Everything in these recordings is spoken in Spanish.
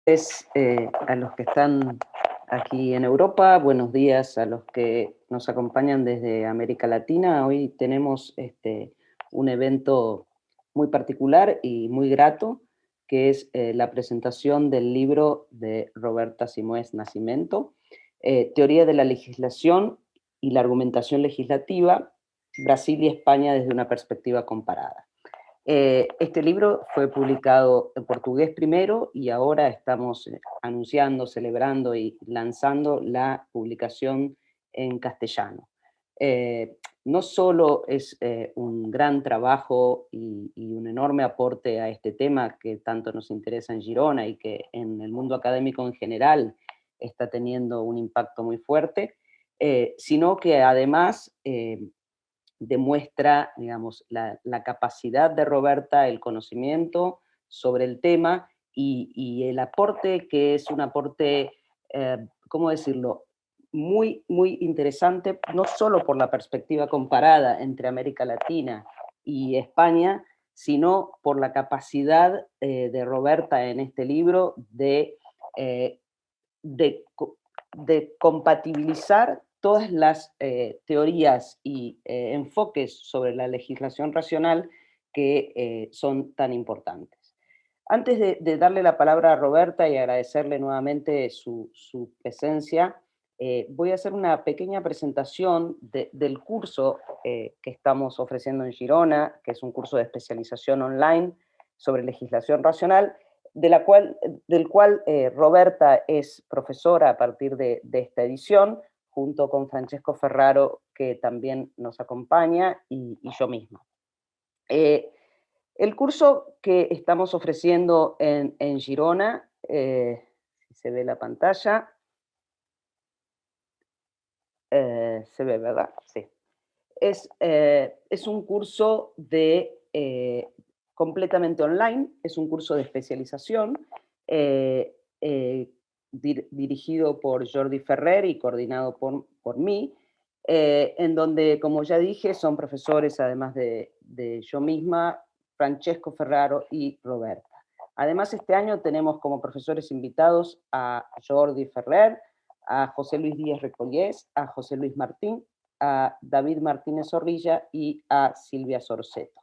A los que están aquí en Europa, buenos días a los que nos acompañan desde América Latina. Hoy tenemos un evento muy particular y muy grato, que es la presentación del libro de Roberta Simoes Nascimento, Teoría de la legislación y la argumentación legislativa, Brasil y España desde una perspectiva comparada. Este libro fue publicado en portugués primero y ahora estamos anunciando, celebrando y lanzando la publicación en castellano. No solo es un gran trabajo y un enorme aporte a este tema que tanto nos interesa en Girona y que en el mundo académico en general está teniendo un impacto muy fuerte, sino que además demuestra, digamos, la capacidad de Roberta, el conocimiento sobre el tema y el aporte que es un aporte, ¿cómo decirlo? Muy interesante, no solo por la perspectiva comparada entre América Latina y España, sino por la capacidad de Roberta en este libro eh, de, de compatibilizar todas las teorías y enfoques sobre la legislación racional que son tan importantes. Antes de darle la palabra a Roberta y agradecerle nuevamente su presencia, voy a hacer una pequeña presentación del curso que estamos ofreciendo en Girona, que es un curso de especialización online sobre legislación racional, del cual Roberta es profesora a partir de esta edición, junto con Francesco Ferraro, que también nos acompaña, y yo misma. El curso que estamos ofreciendo en Girona, si se ve la pantalla, se ve, ¿verdad? Sí. Es un curso completamente online, es un curso de especialización dirigido por Jordi Ferrer y coordinado por mí, en donde, como ya dije, son profesores, además de yo misma, Francesco Ferraro y Roberta. Además, este año tenemos como profesores invitados a Jordi Ferrer, a José Luis Díaz Recollés, a José Luis Martín, a David Martínez Zorrilla y a Silvia Sorceto.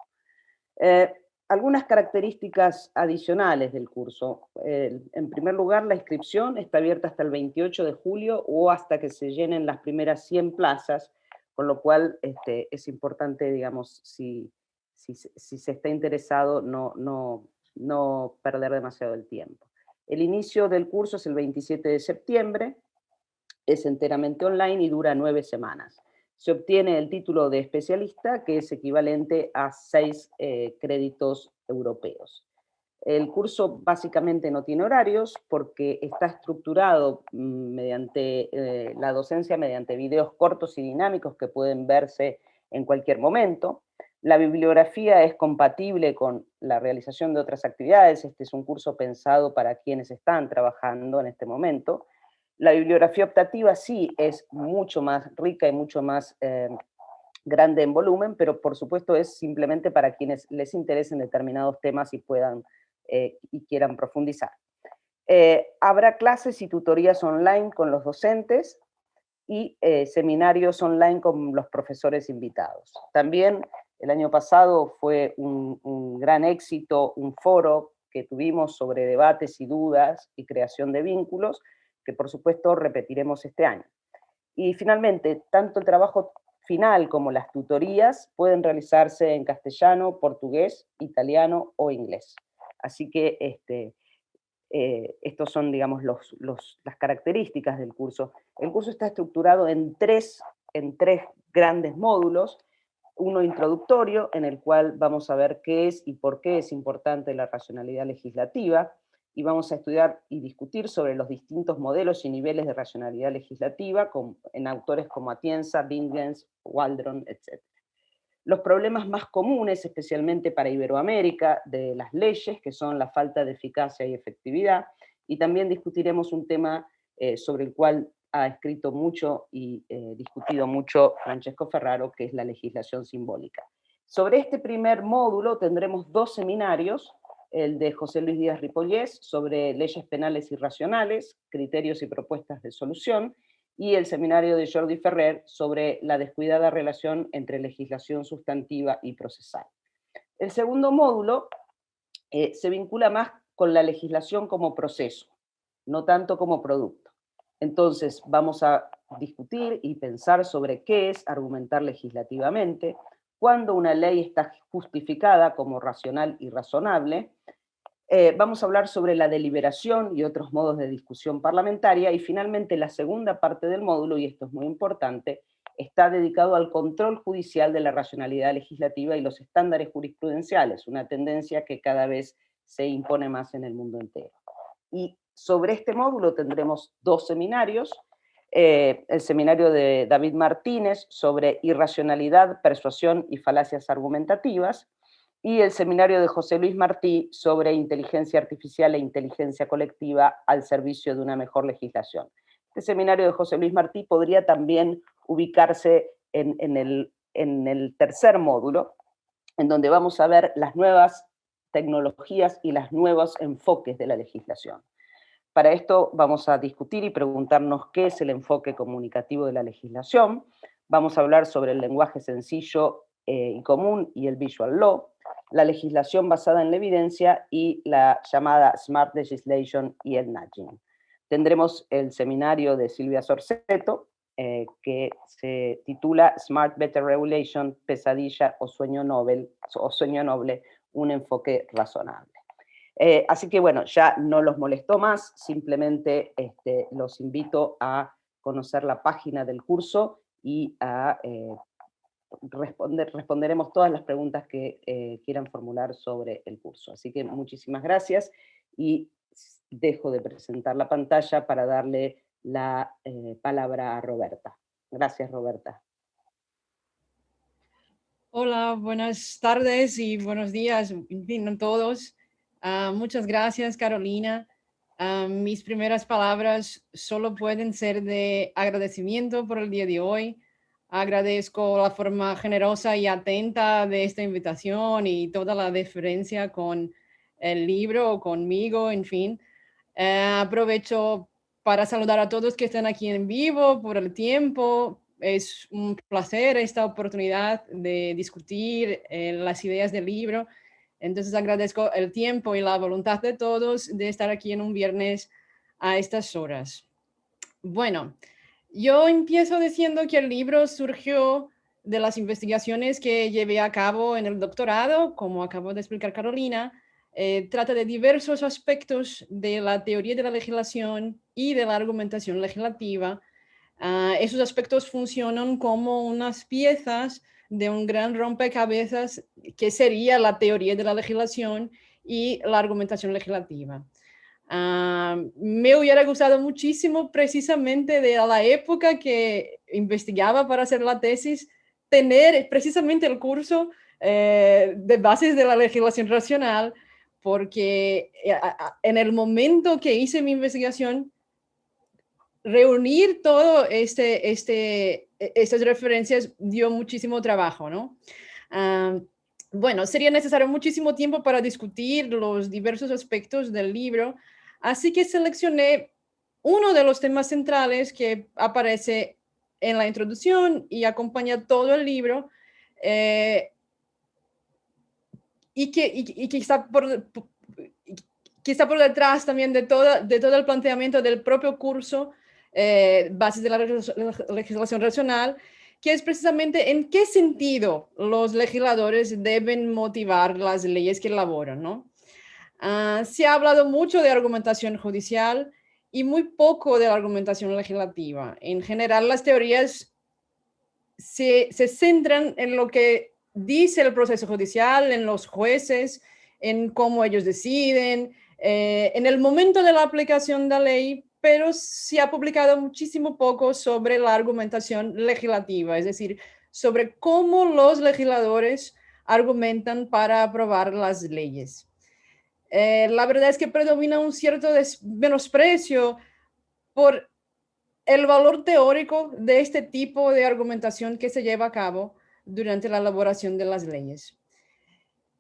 Eh, Algunas características adicionales del curso. En primer lugar, la inscripción está abierta hasta el 28 de julio o hasta que se llenen las primeras 100 plazas, con lo cual es importante, digamos, si se está interesado, no perder demasiado el tiempo. El inicio del curso es el 27 de septiembre, es enteramente online y dura 9 semanas. Se obtiene el título de especialista, que es equivalente a 6 créditos europeos. El curso básicamente no tiene horarios porque está estructurado mediante la docencia, mediante videos cortos y dinámicos que pueden verse en cualquier momento. La bibliografía es compatible con la realización de otras actividades. Este es un curso pensado para quienes están trabajando en este momento. La bibliografía optativa sí es mucho más rica y mucho más grande en volumen, pero por supuesto es simplemente para quienes les interesen determinados temas y puedan y quieran profundizar. Habrá clases y tutorías online con los docentes y seminarios online con los profesores invitados. También el año pasado fue un gran éxito, un foro que tuvimos sobre debates y dudas y creación de vínculos, que por supuesto repetiremos este año. Y finalmente, tanto el trabajo final como las tutorías pueden realizarse en castellano, portugués, italiano o inglés. Así que estos son, digamos, las características del curso. El curso está estructurado en tres grandes módulos. Uno introductorio, en el cual vamos a ver qué es y por qué es importante la racionalidad legislativa, y vamos a estudiar y discutir sobre los distintos modelos y niveles de racionalidad legislativa en autores como Atienza, Vingens, Waldron, etc. Los problemas más comunes, especialmente para Iberoamérica, de las leyes, que son la falta de eficacia y efectividad, y también discutiremos un tema sobre el cual ha escrito mucho y discutido mucho Francesco Ferraro, que es la legislación simbólica. Sobre este primer módulo tendremos 2 seminarios, el de José Luis Díaz Ripollés sobre leyes penales irracionales, criterios y propuestas de solución, y el seminario de Jordi Ferrer sobre la descuidada relación entre legislación sustantiva y procesal. El segundo módulo se vincula más con la legislación como proceso, no tanto como producto. Entonces, vamos a discutir y pensar sobre qué es argumentar legislativamente, cuándo una ley está justificada como racional y razonable. Vamos a hablar sobre la deliberación y otros modos de discusión parlamentaria, y finalmente la segunda parte del módulo, y esto es muy importante, está dedicado al control judicial de la racionalidad legislativa y los estándares jurisprudenciales, una tendencia que cada vez se impone más en el mundo entero. Y sobre este módulo tendremos dos seminarios, el seminario de David Martínez sobre irracionalidad, persuasión y falacias argumentativas, y el seminario de José Luis Martí sobre inteligencia artificial e inteligencia colectiva al servicio de una mejor legislación. Este seminario de José Luis Martí podría también ubicarse en el tercer módulo, en donde vamos a ver las nuevas tecnologías y los nuevos enfoques de la legislación. Para esto vamos a discutir y preguntarnos qué es el enfoque comunicativo de la legislación. Vamos a hablar sobre el lenguaje sencillo y común y el visual law, la legislación basada en la evidencia y la llamada smart legislation y el nudging. Tendremos el seminario de Silvia Sorceto, que se titula Smart Better Regulation, pesadilla o sueño noble, un enfoque razonable. Así que bueno, ya no los molesto más, simplemente los invito a conocer la página del curso y a responderemos todas las preguntas que quieran formular sobre el curso. Así que muchísimas gracias y dejo de presentar la pantalla para darle la palabra a Roberta. Gracias, Roberta. Hola, buenas tardes y buenos días, en fin, a todos. Muchas gracias, Carolina. Mis primeras palabras solo pueden ser de agradecimiento por el día de hoy. Agradezco la forma generosa y atenta de esta invitación y toda la deferencia con el libro, conmigo, en fin. Aprovecho para saludar a todos que están aquí en vivo por el tiempo. Es un placer esta oportunidad de discutir las ideas del libro. Entonces agradezco el tiempo y la voluntad de todos de estar aquí en un viernes a estas horas. Bueno, yo empiezo diciendo que el libro surgió de las investigaciones que llevé a cabo en el doctorado, como acabo de explicar Carolina. Trata de diversos aspectos de la teoría de la legislación y de la argumentación legislativa. Esos aspectos funcionan como unas piezas de un gran rompecabezas que sería la teoría de la legislación y la argumentación legislativa. Me hubiera gustado muchísimo, precisamente de la época que investigaba para hacer la tesis, tener precisamente el curso de bases de la legislación racional, porque en el momento que hice mi investigación, reunir todo estas referencias dio muchísimo trabajo, ¿no? Bueno, sería necesario muchísimo tiempo para discutir los diversos aspectos del libro, así que seleccioné uno de los temas centrales que aparece en la introducción y acompaña todo el libro, y que está por detrás también de todo el planteamiento del propio curso, bases de la legislación racional, que es precisamente en qué sentido los legisladores deben motivar las leyes que elaboran, ¿no? Se ha hablado mucho de argumentación judicial y muy poco de la argumentación legislativa. En general, las teorías se centran en lo que dice el proceso judicial, en los jueces, en cómo ellos deciden, en el momento de la aplicación de la ley, pero se ha publicado muchísimo poco sobre la argumentación legislativa, es decir, sobre cómo los legisladores argumentan para aprobar las leyes. La verdad es que predomina un cierto menosprecio por el valor teórico de este tipo de argumentación que se lleva a cabo durante la elaboración de las leyes.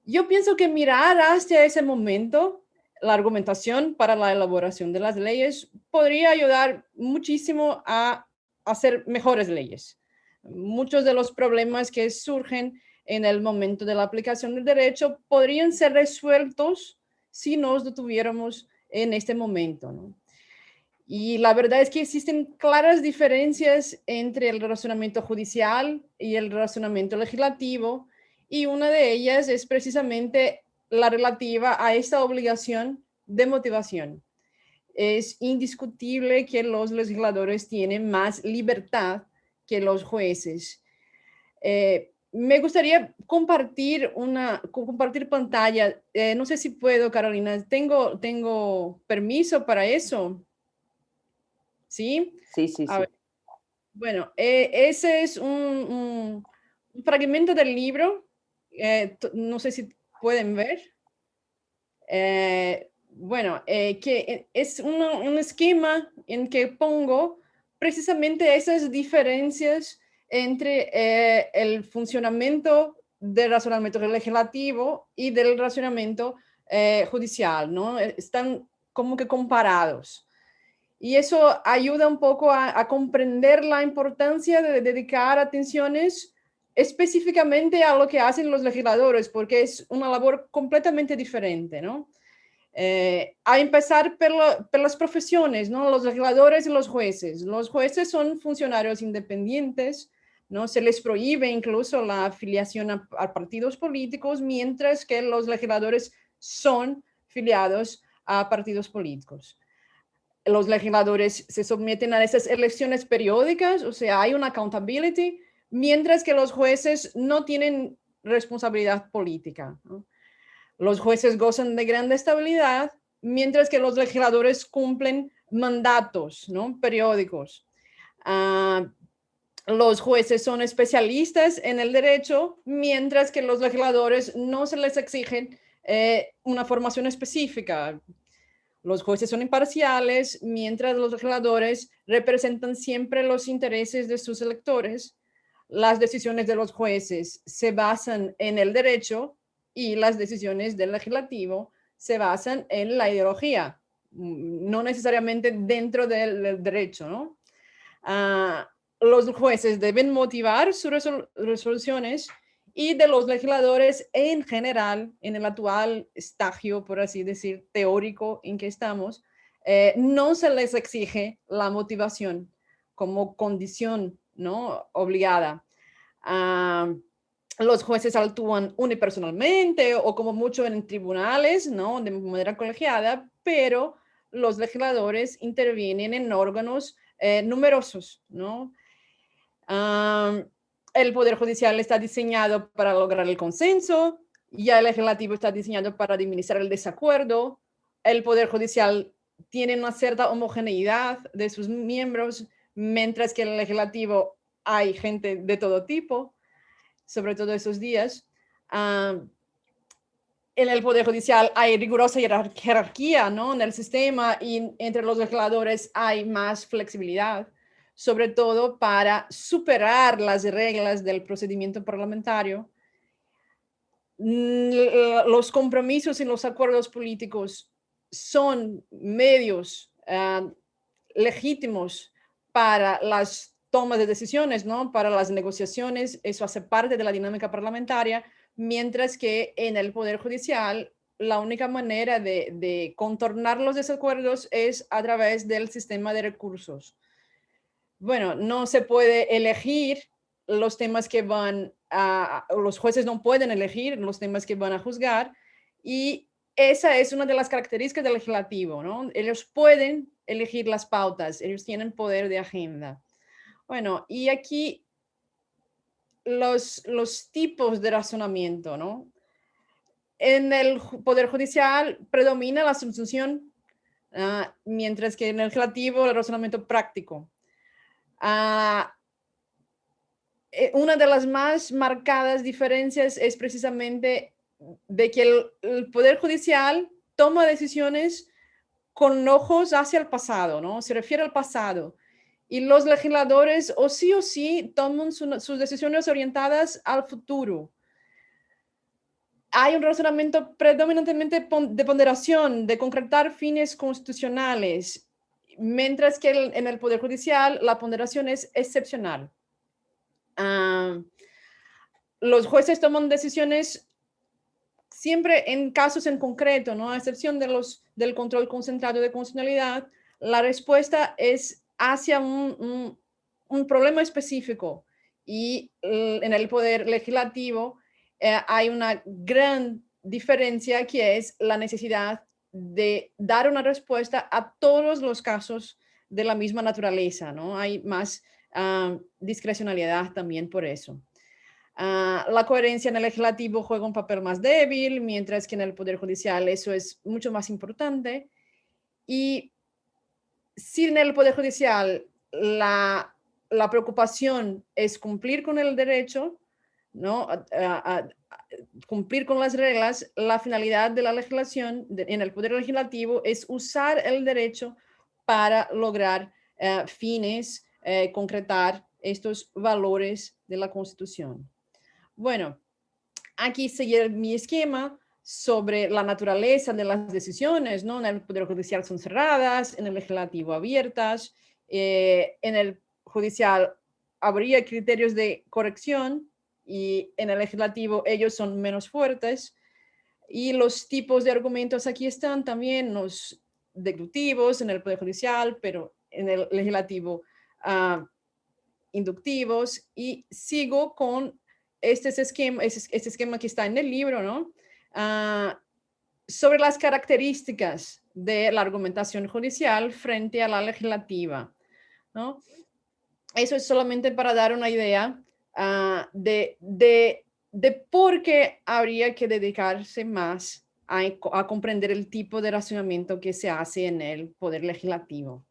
Yo pienso que mirar hacia ese momento, la argumentación para la elaboración de las leyes podría ayudar muchísimo a hacer mejores leyes. Muchos de los problemas que surgen en el momento de la aplicación del derecho podrían ser resueltos si nos detuviéramos en este momento, ¿no? Y la verdad es que existen claras diferencias entre el razonamiento judicial y el razonamiento legislativo, y una de ellas es precisamente la relativa a esta obligación de motivación. Es indiscutible que los legisladores tienen más libertad que los jueces. Me gustaría compartir pantalla. No sé si puedo, Carolina. Tengo permiso para eso. ¿Sí? Sí, sí, A sí. ver, bueno, ese es un fragmento del libro. No sé si pueden ver. Bueno, que es un esquema en que pongo precisamente esas diferencias entre el funcionamiento del razonamiento legislativo y del razonamiento judicial, ¿no? Están como que comparados. Y eso ayuda un poco a comprender la importancia de dedicar atenciones específicamente a lo que hacen los legisladores, porque es una labor completamente diferente, ¿no? A empezar por las profesiones, ¿no? Los legisladores y los jueces. Los jueces son funcionarios independientes, ¿no? Se les prohíbe incluso la afiliación a partidos políticos, mientras que los legisladores son filiados a partidos políticos. Los legisladores se someten a esas elecciones periódicas, o sea, hay una accountability, mientras que los jueces no tienen responsabilidad política, ¿no? Los jueces gozan de gran estabilidad, mientras que los legisladores cumplen mandatos, ¿no? Periódicos. Los jueces son especialistas en el derecho, mientras que los legisladores no se les exigen una formación específica. Los jueces son imparciales, mientras los legisladores representan siempre los intereses de sus electores. Las decisiones de los jueces se basan en el derecho y las decisiones del legislativo se basan en la ideología, no necesariamente dentro del derecho, ¿no? Los jueces deben motivar sus resoluciones, y de los legisladores en general, en el actual estallo, por así decir, teórico en que estamos, no se les exige la motivación como condición, ¿no? Obligada. Los jueces actúan unipersonalmente o como mucho en tribunales, ¿no? De manera colegiada, pero los legisladores intervienen en órganos numerosos, ¿no? El Poder Judicial está diseñado para lograr el consenso, ya el legislativo está diseñado para administrar el desacuerdo. El Poder Judicial tiene una cierta homogeneidad de sus miembros, mientras que en el legislativo hay gente de todo tipo, sobre todo esos días. En el Poder Judicial hay rigurosa jerarquía, ¿no? En el sistema, y entre los legisladores hay más flexibilidad, sobre todo para superar las reglas del procedimiento parlamentario. Los compromisos y los acuerdos políticos son medios legítimos para las tomas de decisiones, ¿no? Para las negociaciones. Eso hace parte de la dinámica parlamentaria, mientras que en el Poder Judicial la única manera de contornar los desacuerdos es a través del sistema de recursos. Bueno, no se puede elegir los temas que van a, los jueces no pueden elegir los temas que van a juzgar, y esa es una de las características del legislativo, ¿no? Ellos pueden elegir las pautas, ellos tienen poder de agenda. Bueno, y aquí los tipos de razonamiento, ¿no? En el Poder Judicial predomina la subsunción, mientras que en el legislativo el razonamiento práctico. Una de las más marcadas diferencias es precisamente de que el Poder Judicial toma decisiones con ojos hacia el pasado, ¿no? Se refiere al pasado. Y los legisladores o sí toman sus decisiones orientadas al futuro. hay un razonamiento predominantemente de ponderación, de concretar fines constitucionales, mientras que en el Poder Judicial la ponderación es excepcional. Los jueces toman decisiones siempre en casos en concreto, ¿no? A excepción del control concentrado de constitucionalidad, la respuesta es hacia un problema específico. Y en el Poder Legislativo hay una gran diferencia, que es la necesidad de dar una respuesta a todos los casos de la misma naturaleza, ¿no? Hay más discrecionalidad también por eso. La coherencia en el legislativo juega un papel más débil, mientras que en el Poder Judicial eso es mucho más importante. Y si en el Poder Judicial la preocupación es cumplir con el derecho, ¿no? Cumplir con las reglas, la finalidad de la legislación en el Poder Legislativo es usar el derecho para lograr fines, concretar estos valores de la Constitución. Bueno, aquí sigue mi esquema sobre la naturaleza de las decisiones, ¿no? En el Poder Judicial son cerradas, en el Legislativo abiertas, en el Judicial habría criterios de corrección y en el Legislativo ellos son menos fuertes. Y los tipos de argumentos aquí están también, los deductivos en el Poder Judicial, pero en el Legislativo inductivos. Y sigo con este esquema que está en el libro, ¿no? Sobre las características de la argumentación judicial frente a la legislativa, ¿no? Eso es solamente para dar una idea de por qué habría que dedicarse más a comprender el tipo de razonamiento que se hace en el Poder Legislativo.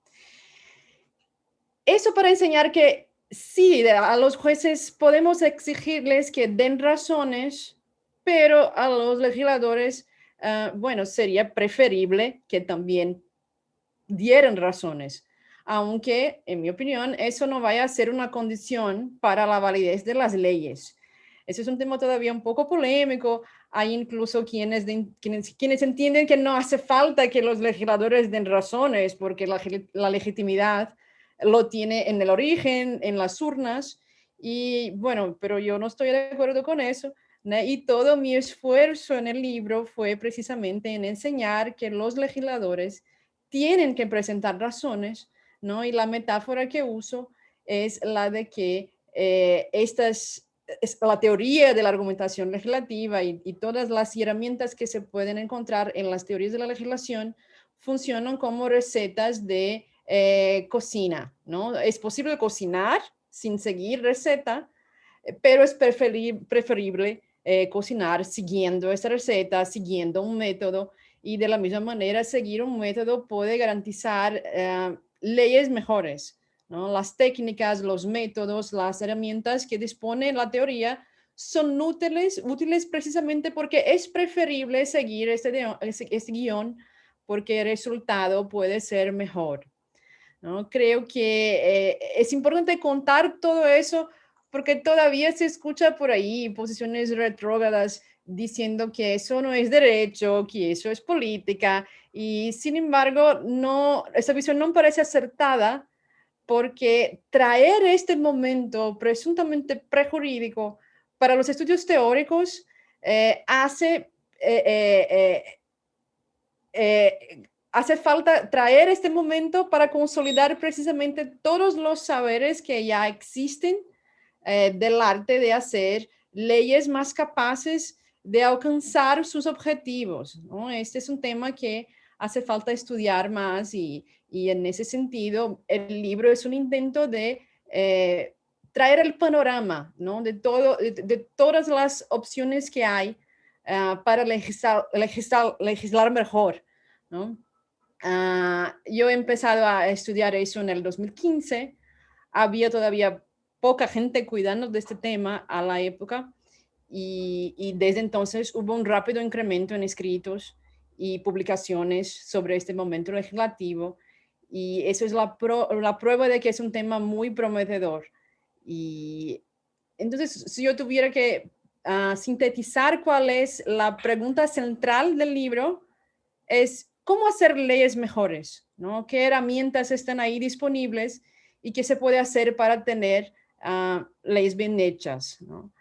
Eso para enseñar que sí, a los jueces podemos exigirles que den razones, pero a los legisladores, bueno, sería preferible que también dieran razones, aunque en mi opinión eso no vaya a ser una condición para la validez de las leyes. Ese es un tema todavía un poco polémico. Hay incluso quienes entienden que no hace falta que los legisladores den razones porque la legitimidad lo tiene en el origen, en las urnas. Y bueno, pero yo no estoy de acuerdo con eso, ¿no? Y todo mi esfuerzo en el libro fue precisamente en enseñar que los legisladores tienen que presentar razones, ¿no? Y la metáfora que uso es la de que la teoría de la argumentación legislativa y todas las herramientas que se pueden encontrar en las teorías de la legislación funcionan como recetas de cocina, ¿no? Es posible cocinar sin seguir receta, pero es preferible cocinar siguiendo esa receta, siguiendo un método, y de la misma manera seguir un método puede garantizar leyes mejores, ¿no? Las técnicas, los métodos, las herramientas que dispone la teoría son útiles precisamente porque es preferible seguir este guión porque el resultado puede ser mejor, ¿no? Creo que es importante contar todo eso porque todavía se escucha por ahí posiciones retrógradas diciendo que eso no es derecho, que eso es política, y sin embargo, no, esa visión no parece acertada porque traer este momento presuntamente prejurídico para los estudios teóricos hace falta traer este momento para consolidar precisamente todos los saberes que ya existen del arte de hacer leyes más capaces de alcanzar sus objetivos, ¿no? Este es un tema que hace falta estudiar más y en ese sentido el libro es un intento de traer el panorama, ¿no? De todas las opciones que hay para legislar mejor, ¿no? Yo he empezado a estudiar eso en el 2015. Había todavía poca gente cuidando de este tema a la época y desde entonces hubo un rápido incremento en escritos y publicaciones sobre este momento legislativo, y eso es la prueba de que es un tema muy prometedor. Y entonces, si yo tuviera que sintetizar cuál es la pregunta central del libro, es cómo hacer leyes mejores, ¿no? ¿Qué herramientas están ahí disponibles y qué se puede hacer para tener leyes bien hechas, ¿no?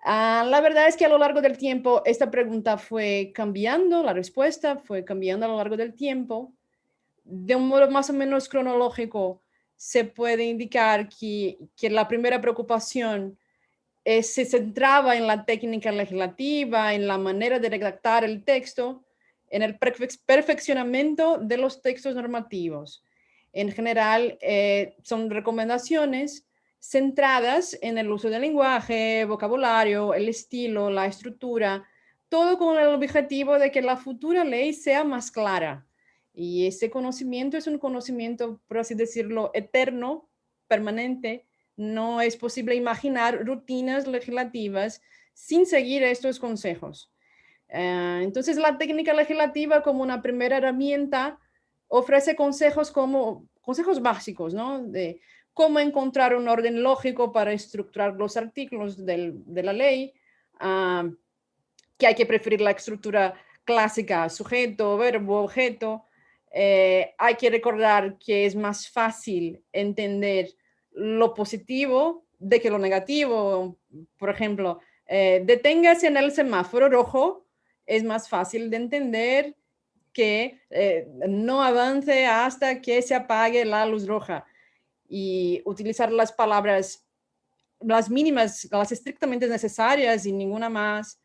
La verdad es que a lo largo del tiempo esta pregunta fue cambiando, la respuesta fue cambiando a lo largo del tiempo. De un modo más o menos cronológico, se puede indicar que la primera preocupación se centraba en la técnica legislativa, en la manera de redactar el texto, en el perfeccionamiento de los textos normativos. En general, son recomendaciones centradas en el uso del lenguaje, vocabulario, el estilo, la estructura, todo con el objetivo de que la futura ley sea más clara. Y ese conocimiento es un conocimiento, por así decirlo, eterno, permanente. No es posible imaginar rutinas legislativas sin seguir estos consejos. Entonces, la técnica legislativa como una primera herramienta ofrece consejos como consejos básicos, ¿no? De cómo encontrar un orden lógico para estructurar los artículos de la ley, que hay que preferir la estructura clásica, sujeto, verbo, objeto. Hay que recordar que es más fácil entender lo positivo de que lo negativo. Por ejemplo, deténgase en el semáforo rojo, es más fácil de entender que no avance hasta que se apague la luz roja, y utilizar las palabras, las mínimas, las estrictamente necesarias y ninguna más.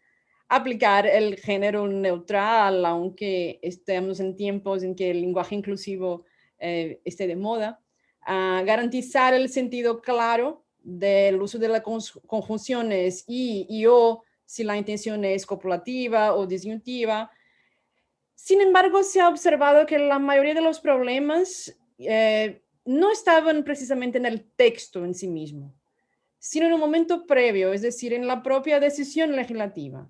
Aplicar el género neutral, aunque estemos en tiempos en que el lenguaje inclusivo esté de moda. Garantizar el sentido claro del uso de las conjunciones y o, si la intención es copulativa o disyuntiva. Sin embargo, se ha observado que la mayoría de los problemas no estaban precisamente en el texto en sí mismo, sino en un momento previo, es decir, en la propia decisión legislativa.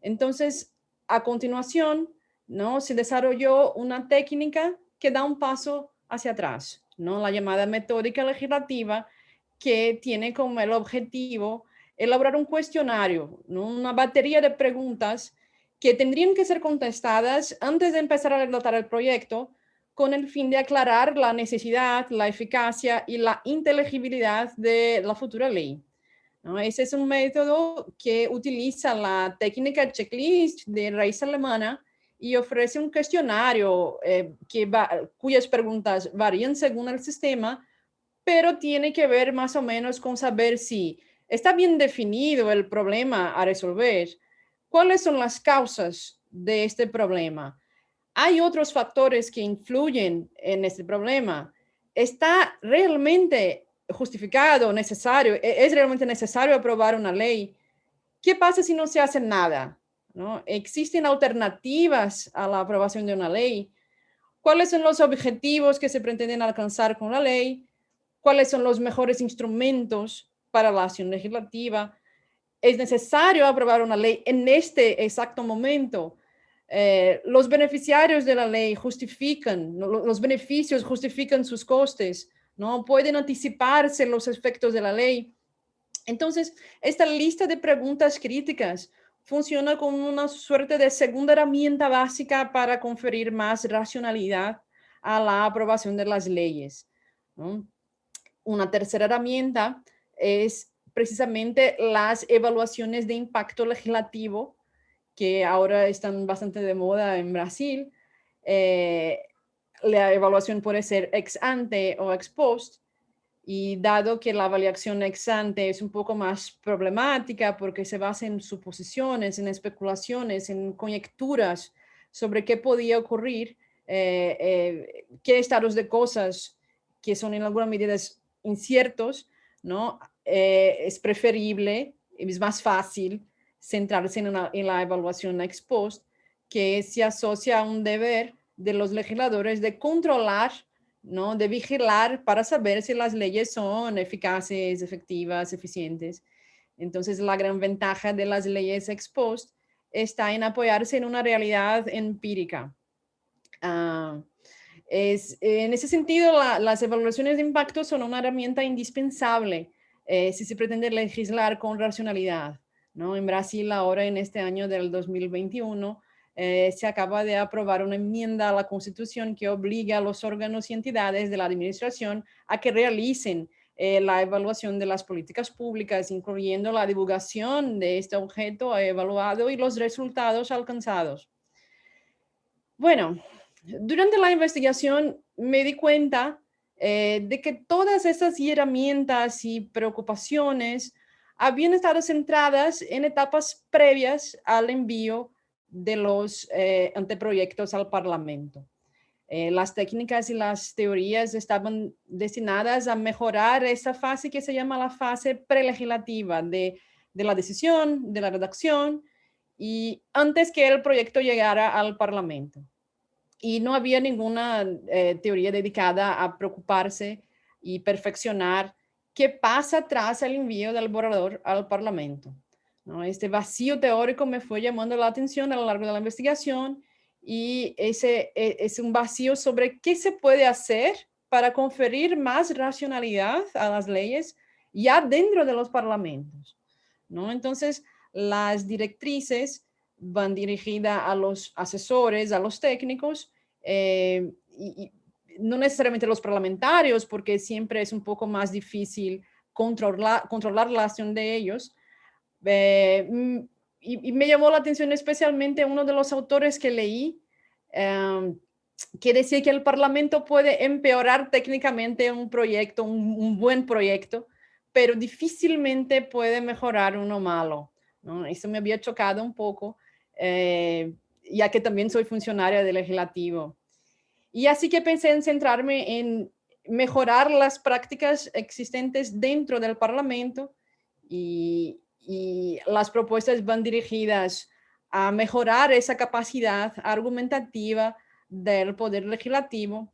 Entonces, a continuación, ¿no?, se desarrolló una técnica que da un paso hacia atrás, ¿no?, la llamada metódica legislativa, que tiene como el objetivo elaborar un cuestionario, ¿no?, una batería de preguntas que tendrían que ser contestadas antes de empezar a redactar el proyecto, con el fin de aclarar la necesidad, la eficacia y la inteligibilidad de la futura ley, ¿no? Ese es un método que utiliza la técnica checklist de raíz alemana y ofrece un cuestionario cuyas preguntas varían según el sistema, pero tiene que ver más o menos con saber si está bien definido el problema a resolver, cuáles son las causas de este problema. Hay otros factores que influyen en este problema. ¿Está realmente justificado, necesario? ¿Es realmente necesario aprobar una ley? ¿Qué pasa si no se hace nada? ¿No? ¿Existen alternativas a la aprobación de una ley? ¿Cuáles son los objetivos que se pretenden alcanzar con la ley? ¿Cuáles son los mejores instrumentos para la acción legislativa? ¿Es necesario aprobar una ley en este exacto momento? Los beneficiarios de la ley justifican, los beneficios justifican sus costes, ¿no? Pueden anticiparse los efectos de la ley. Entonces, esta lista de preguntas críticas funciona como una suerte de segunda herramienta básica para conferir más racionalidad a la aprobación de las leyes, ¿no? Una tercera herramienta es precisamente las evaluaciones de impacto legislativo, que ahora están bastante de moda en Brasil. Eh, la evaluación puede ser ex ante o ex post, y dado que la evaluación ex ante es un poco más problemática porque se basa en suposiciones, en especulaciones, en conjeturas sobre qué podía ocurrir, qué estados de cosas que son en alguna medida inciertos, ¿no? Es preferible, es más fácil centrarse en la evaluación ex post, que se asocia a un deber de los legisladores de controlar, ¿no?, de vigilar para saber si las leyes son eficaces, efectivas, eficientes. Entonces, la gran ventaja de las leyes ex post está en apoyarse en una realidad empírica. Uh, en ese sentido, las evaluaciones de impacto son una herramienta indispensable si se pretende legislar con racionalidad, ¿no? En Brasil ahora en este año del 2021 se acaba de aprobar una enmienda a la Constitución que obliga a los órganos y entidades de la administración a que realicen la evaluación de las políticas públicas, incluyendo la divulgación de este objeto evaluado y los resultados alcanzados. Bueno, durante la investigación me di cuenta de que todas estas herramientas y preocupaciones habían estado centradas en etapas previas al envío de los anteproyectos al Parlamento. Las técnicas y las teorías estaban destinadas a mejorar esa fase que se llama la fase prelegislativa de la decisión, de la redacción, y antes que el proyecto llegara al Parlamento. Y no había ninguna teoría dedicada a preocuparse y perfeccionar qué pasa tras el envío del borrador al Parlamento, ¿no? Este vacío teórico me fue llamando la atención a lo largo de la investigación y ese es un vacío sobre qué se puede hacer para conferir más racionalidad a las leyes ya dentro de los parlamentos, ¿no? Entonces, las directrices van dirigidas a los asesores, a los técnicos, y no necesariamente los parlamentarios, porque siempre es un poco más difícil controlar la acción de ellos. Y me llamó la atención especialmente uno de los autores que leí, que decía que el Parlamento puede empeorar técnicamente un proyecto, un buen proyecto, pero difícilmente puede mejorar uno malo, ¿no? Eso me había chocado un poco, ya que también soy funcionaria del legislativo. Y así que pensé en centrarme en mejorar las prácticas existentes dentro del Parlamento y las propuestas van dirigidas a mejorar esa capacidad argumentativa del Poder Legislativo.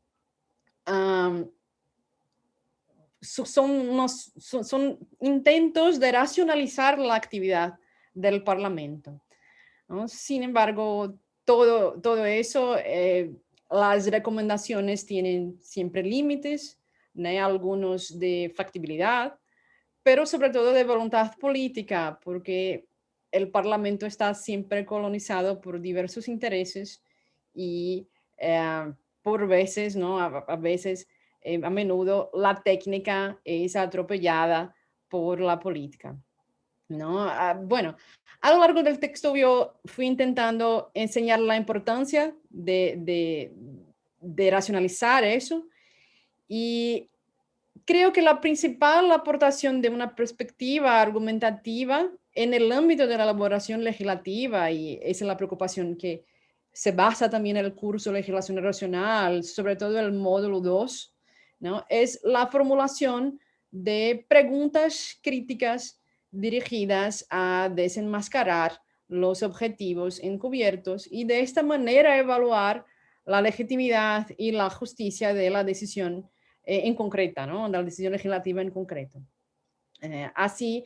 Son intentos de racionalizar la actividad del Parlamento, ¿no? Sin embargo, todo eso, las recomendaciones tienen siempre límites, ¿no? Algunos de factibilidad, pero sobre todo de voluntad política, porque el Parlamento está siempre colonizado por diversos intereses y por veces, ¿no? A veces, a menudo, la técnica es atropellada por la política, ¿no? Bueno, a lo largo del texto yo fui intentando enseñar la importancia de racionalizar eso y creo que la principal aportación de una perspectiva argumentativa en el ámbito de la elaboración legislativa, y esa es la preocupación que se basa también en el curso de Legislación Racional, sobre todo el módulo 2, ¿no? Es la formulación de preguntas críticas dirigidas a desenmascarar los objetivos encubiertos y de esta manera evaluar la legitimidad y la justicia de la decisión en concreta, ¿no? La decisión legislativa en concreto. Así,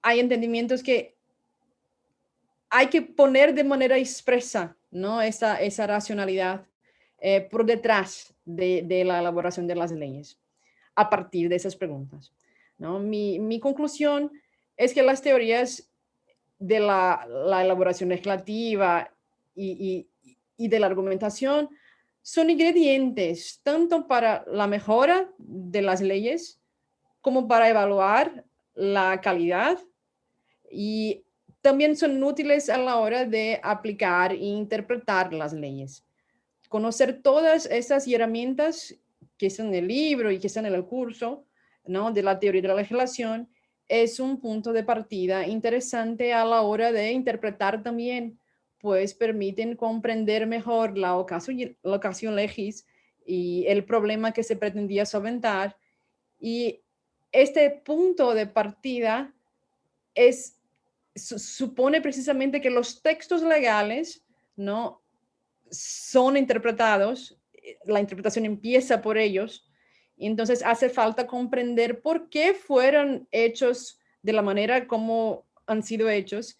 hay entendimientos que hay que poner de manera expresa, ¿no? Esa racionalidad por detrás de la elaboración de las leyes, a partir de esas preguntas, ¿no? Mi conclusión es que las teorías de la elaboración legislativa y de la argumentación son ingredientes tanto para la mejora de las leyes como para evaluar la calidad y también son útiles a la hora de aplicar e interpretar las leyes. Conocer todas esas herramientas que están en el libro y que están en el curso, ¿no? De la teoría de la legislación es un punto de partida interesante a la hora de interpretar también, pues permiten comprender mejor la ocasión legis y el problema que se pretendía solventar. Y este punto de partida supone precisamente que los textos legales, ¿no? Son interpretados, la interpretación empieza por ellos, y entonces hace falta comprender por qué fueron hechos de la manera como han sido hechos.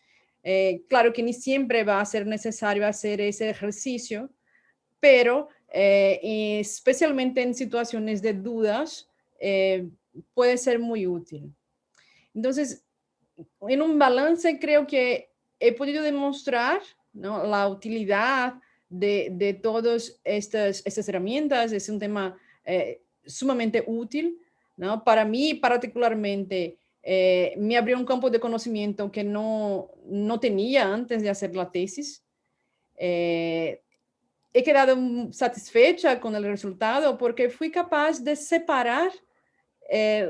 Claro que ni siempre va a ser necesario hacer ese ejercicio, pero especialmente en situaciones de dudas puede ser muy útil. Entonces, en un balance creo que he podido demostrar, ¿no?, la utilidad de todas estas herramientas. Es un tema sumamente útil, ¿no? Para mí particularmente, me abrió un campo de conocimiento que no tenía antes de hacer la tesis. Eh, He quedado satisfecha con el resultado porque fui capaz de separar eh,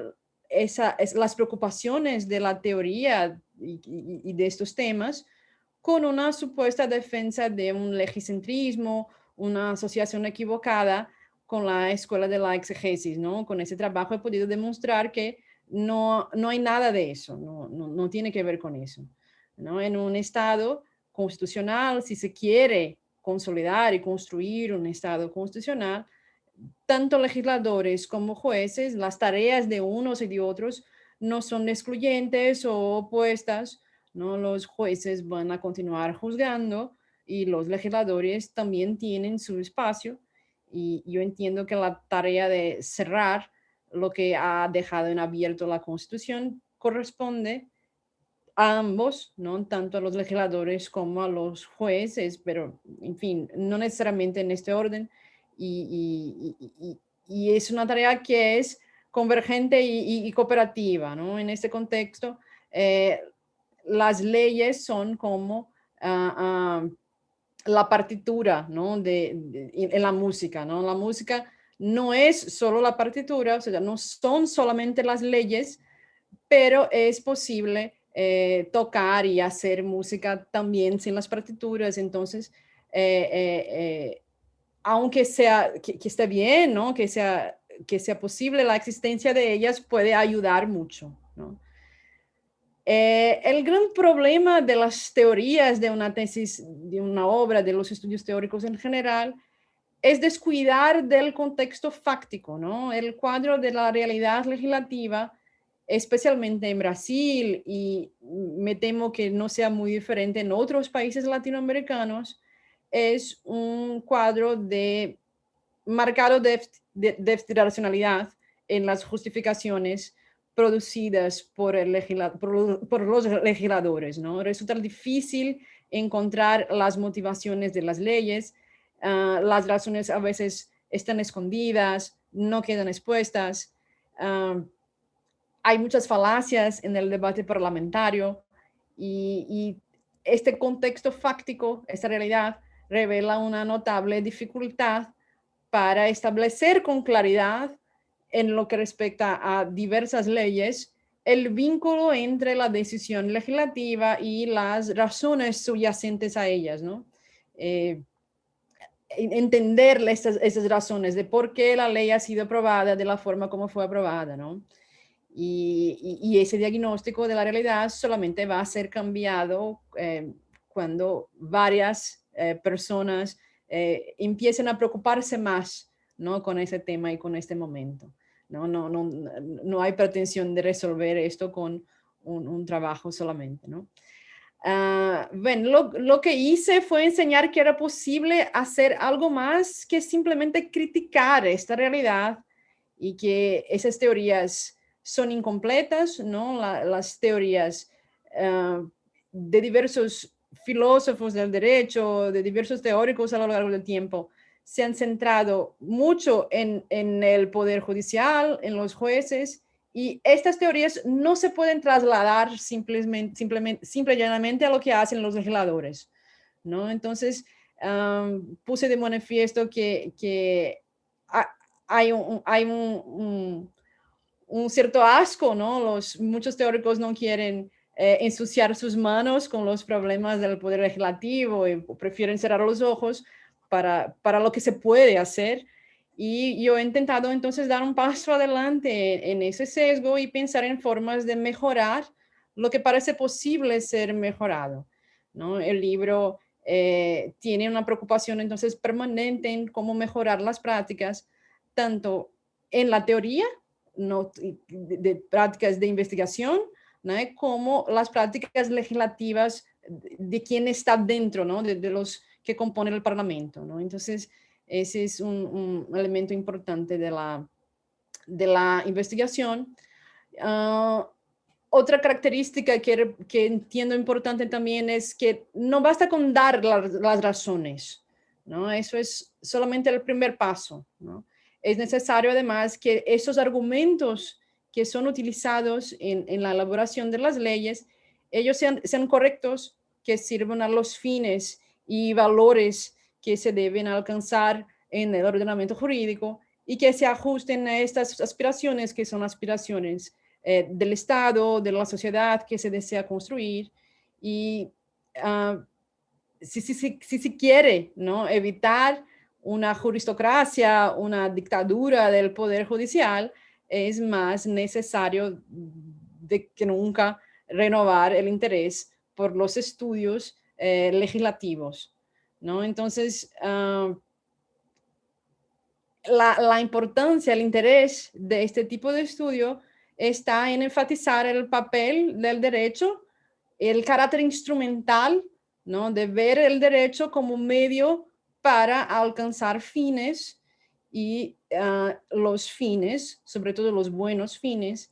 las preocupaciones de la teoría y de estos temas con una supuesta defensa de un legicentrismo, una asociación equivocada con la escuela de la exegesis, ¿no? Con ese trabajo he podido demostrar que no hay nada de eso, no tiene que ver con eso, ¿no? En un Estado constitucional, si se quiere consolidar y construir un Estado constitucional, tanto legisladores como jueces, las tareas de unos y de otros no son excluyentes o opuestas, ¿no? Los jueces van a continuar juzgando y los legisladores también tienen su espacio, y yo entiendo que la tarea de cerrar lo que ha dejado en abierto la Constitución corresponde a ambos, ¿no? Tanto a los legisladores como a los jueces, pero en fin, no necesariamente en este orden. Y es una tarea que es convergente y cooperativa, ¿no? En este contexto, eh, las leyes son como la partitura, ¿no? En la música, ¿no? La música no es solo la partitura, o sea, no son solamente las leyes, pero es posible tocar y hacer música también sin las partituras. Entonces, eh, eh, eh, aunque sea que esté bien, ¿no? Que sea posible la existencia de ellas, puede ayudar mucho, ¿no? El gran problema de las teorías de una tesis, de una obra, de los estudios teóricos en general, es descuidar del contexto fáctico, ¿no? El cuadro de la realidad legislativa, especialmente en Brasil, y me temo que no sea muy diferente en otros países latinoamericanos, es un cuadro de marcado déficit de racionalidad en las justificaciones producidas por los legisladores, ¿no? Resulta difícil encontrar las motivaciones de las leyes. Las razones a veces están escondidas, no quedan expuestas. Hay muchas falacias en el debate parlamentario, y este contexto fáctico, esta realidad, revela una notable dificultad para establecer con claridad, en lo que respecta a diversas leyes, el vínculo entre la decisión legislativa y las razones subyacentes a ellas, ¿no? Entender esas razones de por qué la ley ha sido aprobada de la forma como fue aprobada, ¿no? Y ese diagnóstico de la realidad solamente va a ser cambiado cuando varias personas empiecen a preocuparse más, ¿no?, con ese tema y con este momento. No hay pretensión de resolver esto con un trabajo solamente, ¿no? Bueno, lo que hice fue enseñar que era posible hacer algo más que simplemente criticar esta realidad, y que esas teorías son incompletas, ¿no? Las teorías de diversos filósofos del derecho, de diversos teóricos a lo largo del tiempo, se han centrado mucho en el poder judicial, en los jueces, y estas teorías no se pueden trasladar simple y llanamente a lo que hacen los legisladores, ¿no? Entonces, puse de manifiesto que hay un cierto asco, ¿no? Muchos teóricos no quieren ensuciar sus manos con los problemas del poder legislativo y prefieren cerrar los ojos para lo que se puede hacer. Y yo he intentado entonces dar un paso adelante en ese sesgo y pensar en formas de mejorar lo que parece posible ser mejorado, ¿no? El libro tiene una preocupación entonces permanente en cómo mejorar las prácticas, tanto en la teoría, no, de prácticas de investigación, ¿no?, como las prácticas legislativas de quien está dentro, ¿no?, de los que componen el Parlamento, ¿no? Entonces, ese es un elemento importante de la investigación. Uh, Otra característica que entiendo importante también es que no basta con dar las razones, ¿no? Eso es solamente el primer paso, ¿no? Es necesario además que esos argumentos que son utilizados en la elaboración de las leyes, ellos sean correctos, que sirvan a los fines y valores que se deben alcanzar en el ordenamiento jurídico y que se ajusten a estas aspiraciones que son aspiraciones del Estado, de la sociedad que se desea construir. Y si se quiere, ¿no?, evitar una juristocracia, una dictadura del Poder Judicial, es más necesario de que nunca renovar el interés por los estudios legislativos, ¿no? Entonces, la importancia, el interés de este tipo de estudio está en enfatizar el papel del derecho, el carácter instrumental, ¿no?, de ver el derecho como un medio para alcanzar fines y los fines, sobre todo los buenos fines,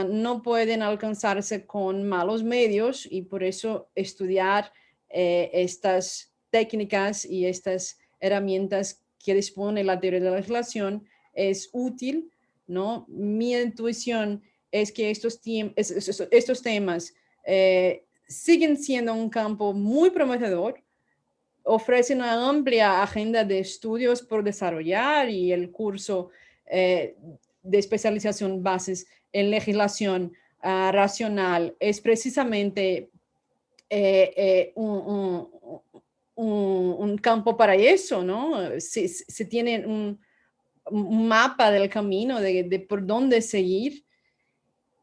no pueden alcanzarse con malos medios y por eso estudiar estas técnicas y estas herramientas que dispone la teoría de la legislación es útil, ¿no? Mi intuición es que estos temas siguen siendo un campo muy prometedor, ofrecen una amplia agenda de estudios por desarrollar y el curso de especialización bases en legislación racional es precisamente un campo para eso, ¿no? Se tiene un mapa del camino de por dónde seguir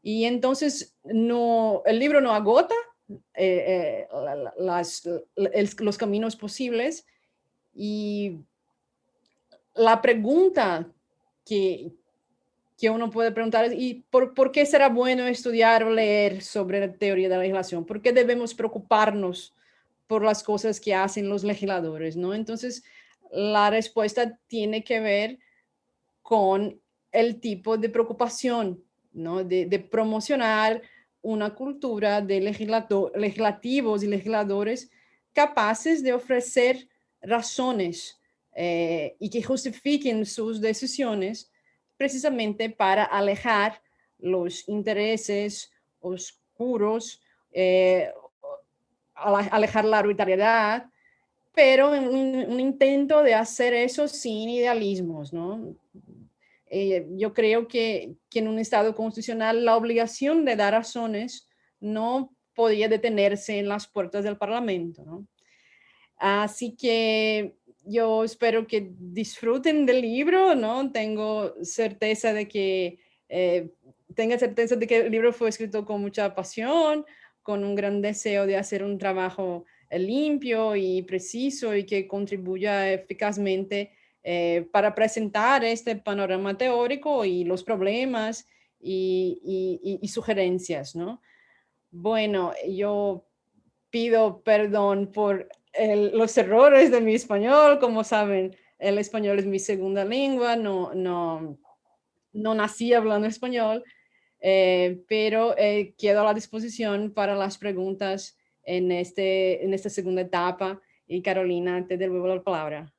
y entonces no, el libro no agota los caminos posibles y la pregunta que, que uno puede preguntar es, ¿y por qué será bueno estudiar o leer sobre la teoría de la legislación? ¿Por qué debemos preocuparnos por las cosas que hacen los legisladores, ¿no? Entonces, la respuesta tiene que ver con el tipo de preocupación, ¿no? De promocionar una cultura de legislativos y legisladores capaces de ofrecer razones y que justifiquen sus decisiones precisamente para alejar los intereses oscuros, alejar la arbitrariedad, pero en un intento de hacer eso sin idealismos, ¿no? Yo creo que en un Estado constitucional la obligación de dar razones no podía detenerse en las puertas del Parlamento, ¿no? Así que yo espero que disfruten del libro, ¿no? Eh, tenga certeza de que el libro fue escrito con mucha pasión, con un gran deseo de hacer un trabajo limpio y preciso y que contribuya eficazmente para presentar este panorama teórico y los problemas y sugerencias, ¿no? Bueno, yo pido perdón por los errores de mi español. Como saben, el español es mi segunda lengua, no nací hablando español, pero quedo a la disposición para las preguntas en esta segunda etapa. Y Carolina, te devuelvo la palabra.